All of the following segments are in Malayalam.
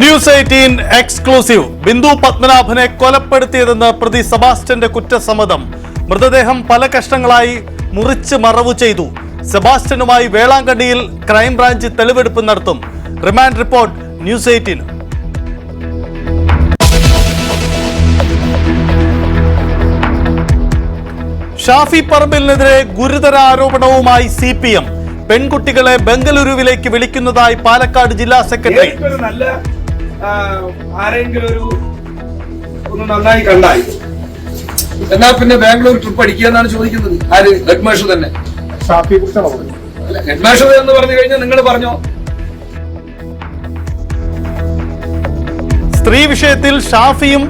News 18 exclusive. ബിന്ദു പത്മനാഭനെ കൊലപ്പെടുത്തിയതെന്ന് പ്രതി സെബാസ്റ്റ്യന്റെ കുറ്റസമ്മതം. മൃതദേഹം പല കഷ്ണങ്ങളായി മുറിച്ച് മറവു ചെയ്തു. സെബാസ്റ്റ്യനുമായി വേളാങ്കണ്ണിയിൽ ക്രൈംബ്രാഞ്ച് തെളിവെടുപ്പ് നടത്തും. Remand report news 18. ഷാഫി പറമ്പിലിനെതിരെ ഗുരുതര ആരോപണവുമായി CPM. പെൺകുട്ടികളെ ബംഗളൂരുവിലേക്ക് വിളിക്കുന്നതായി പാലക്കാട് ജില്ലാ സെക്രട്ടറി. നന്നായി കണ്ടായി എന്നാ പിന്നെ ബാംഗ്ലൂർ ട്രിപ്പ് അടിക്കുക എന്നാണ് ചോദിക്കുന്നത്. ആര്? ഹെഡ് മാസ്റ്റർ തന്നെ. ഹെഡ് മാസ്റ്റർ എന്ന് പറഞ്ഞു കഴിഞ്ഞാൽ നിങ്ങൾ പറഞ്ഞോ. സ്ത്രീ വിഷയത്തിൽ ഷാഫിയും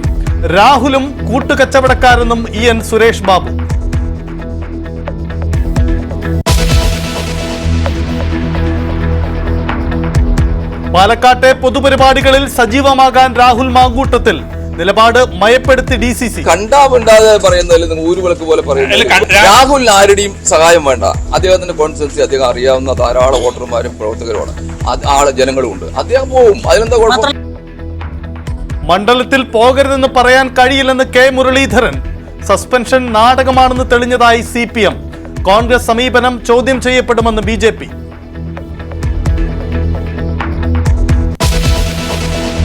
രാഹുലും കൂട്ടുകച്ചവടക്കാരെന്നും EN സുരേഷ് ബാബു. പാലക്കാട്ടെ പൊതുപരിപാടികളിൽ സജീവമാകാൻ രാഹുൽ മാങ്കൂട്ടത്തിൽ. നിലപാട് മയപ്പെടുത്തി DCC. കണ്ടാവുണ്ടാതെ പറയുന്നതിൽ നിങ്ങൾ ഊരുവിളക്ക് പോലെ പറയുന്നത്. രാഹുലിന് ആരുടെയും സഹായം വേണ്ട. അദ്ദേഹത്തിന്റെ കോൺസ്റ്റൻസി അദ്ദേഹം അറിയാവുന്ന ധാരാളം വോട്ടർമാരും പ്രവർത്തകരുമാണ്, ജനങ്ങളും ഉണ്ട്. അദ്ദേഹം പോവും, അതിലെന്താ കുഴപ്പം? മണ്ഡലത്തിൽ പോകരുതെന്ന് പറയാൻ കഴിയില്ലെന്ന് K മുരളീധരൻ. സസ്പെൻഷൻ നാടകമാണെന്ന് തെളിഞ്ഞതായി CPM. കോൺഗ്രസ് സമീപനം ചോദ്യം ചെയ്യപ്പെടുമെന്ന് BJP.